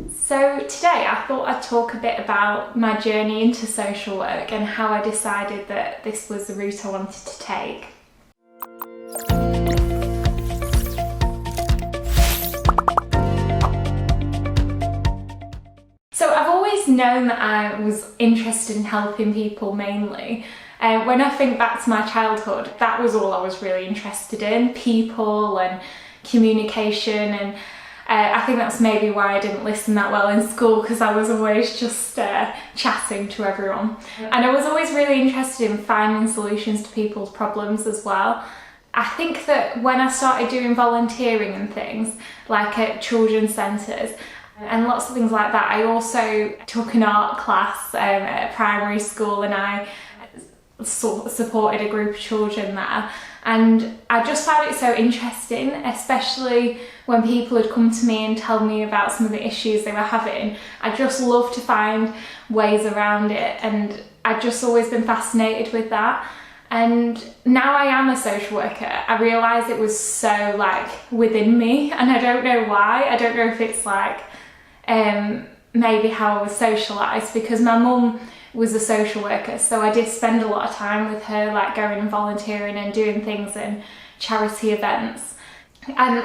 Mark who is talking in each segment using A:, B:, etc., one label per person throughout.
A: So today I thought I'd talk a bit about my journey into social work and how I decided that this was the route I wanted to take. So I've always known that I was interested in helping people mainly. When I think back to my childhood, that was all I was really interested in, people and communication, and I think that's maybe why I didn't listen that well in school, because I was always just chatting to everyone. And I was always really interested in finding solutions to people's problems as well. I think that when I started doing volunteering and things, like at children's centres and lots of things like that, I also took an art class at primary school, and I supported a group of children there. And I just found it so interesting, especially when people had come to me and tell me about some of the issues they were having. I just love to find ways around it, and I've just always been fascinated with that. And now I am a social worker. I realise it was so within me, and I don't know why. I don't know if it's maybe how I was socialised, because my mum was a social worker, so I did spend a lot of time with her, going and volunteering and doing things in charity events. And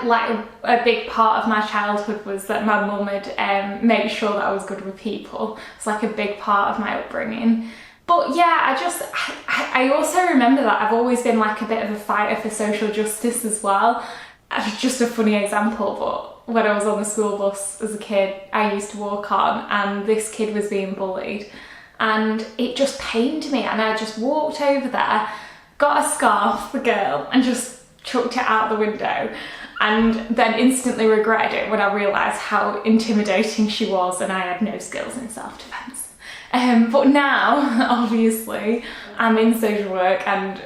A: a big part of my childhood was that my mum had made sure that I was good with people. It's a big part of my upbringing. But yeah, I also remember that I've always been a bit of a fighter for social justice as well. Just a funny example, but when I was on the school bus as a kid, I used to walk on, and this kid was being bullied. And it just pained me, and I just walked over there, got a scarf for the girl, and just chucked it out the window, and then instantly regretted it when I realised how intimidating she was and I had no skills in self-defence. But now, obviously, I'm in social work, and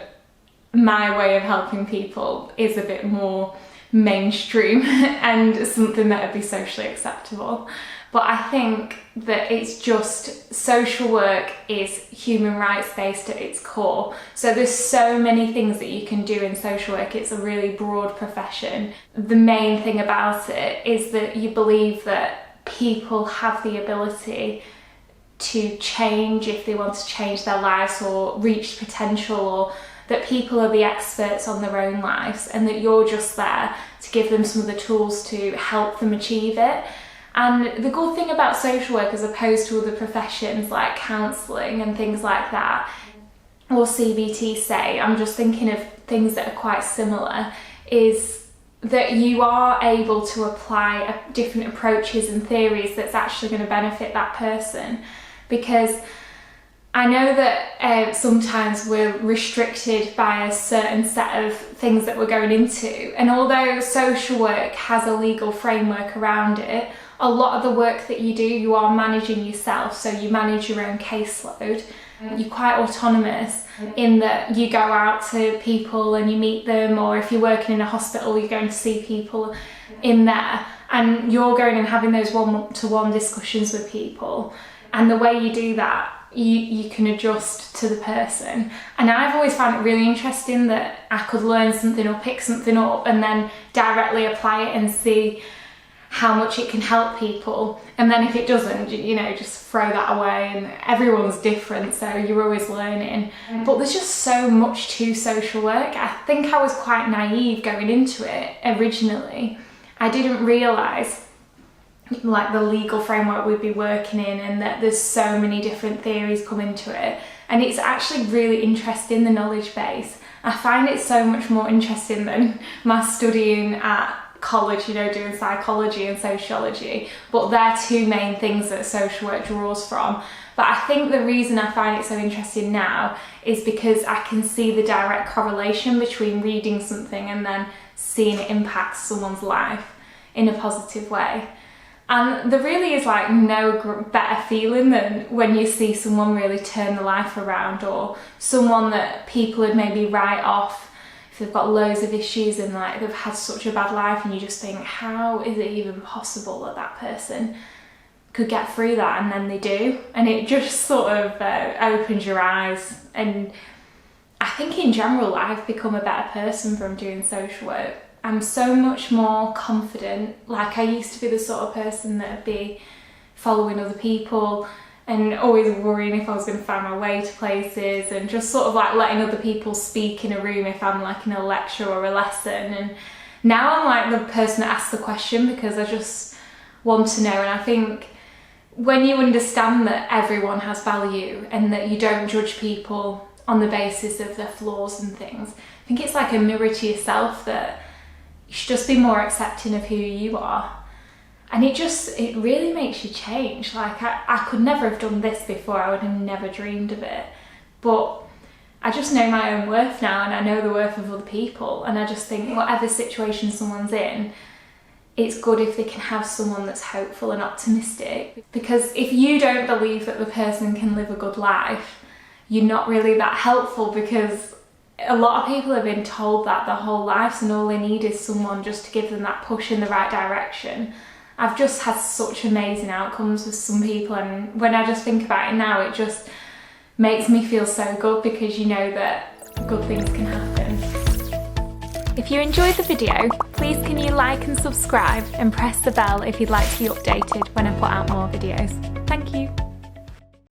A: my way of helping people is a bit more mainstream and something that would be socially acceptable. But I think that it's just, social work is human rights based at its core. So there's so many things that you can do in social work. It's a really broad profession. The main thing about it is that you believe that people have the ability to change if they want to change their lives or reach potential, or that people are the experts on their own lives, and that you're just there to give them some of the tools to help them achieve it. And the good thing about social work, as opposed to other professions like counselling and things like that, or CBT say, I'm just thinking of things that are quite similar, is that you are able to apply different approaches and theories that's actually going to benefit that person. Because I know that sometimes we're restricted by a certain set of things that we're going into, and although social work has a legal framework around it, a lot of the work that you do, you are managing yourself, so you manage your own caseload. You're quite autonomous in that you go out to people and you meet them, or if you're working in a hospital, you're going to see people in there, and you're going and having those one-to-one discussions with people. And the way you do that, you can adjust to the person. And I've always found it really interesting that I could learn something or pick something up and then directly apply it and see how much it can help people. And then if it doesn't, just throw that away. And everyone's different, so you're always learning. But there's just so much to social work. I think I was quite naive going into it originally. I didn't realise the legal framework we'd be working in, and that there's so many different theories come into it. And it's actually really interesting, the knowledge base. I find it so much more interesting than my studying at college, doing psychology and sociology. But they're two main things that social work draws from. But I think the reason I find it so interesting now is because I can see the direct correlation between reading something and then seeing it impact someone's life in a positive way. And there really is no better feeling than when you see someone really turn their life around, or someone that people would maybe write off if they've got loads of issues and they've had such a bad life, and you just think, how is it even possible that that person could get through that? And then they do, and it just sort of opens your eyes. And I think in general I've become a better person from doing social work. I'm so much more confident. Like, I used to be the sort of person that would be following other people and always worrying if I was going to find my way to places, and just sort of like letting other people speak in a room if I'm like in a lecture or a lesson. And now I'm like the person that asks the question because I just want to know. And I think when you understand that everyone has value and that you don't judge people on the basis of their flaws and things, I think it's like a mirror to yourself, that you should just be more accepting of who you are. And it really makes you change. Like, I could never have done this before. I would have never dreamed of it. But I just know my own worth now, and I know the worth of other people. And I just think whatever situation someone's in, it's good if they can have someone that's hopeful and optimistic. Because if you don't believe that the person can live a good life, you're not really that helpful, because a lot of people have been told that their whole lives, and all they need is someone just to give them that push in the right direction. I've just had such amazing outcomes with some people, and when I just think about it now, it just makes me feel so good, because you know that good things can happen. If you enjoyed the video, please can you like and subscribe and press the bell if you'd like to be updated when I put out more videos. Thank you.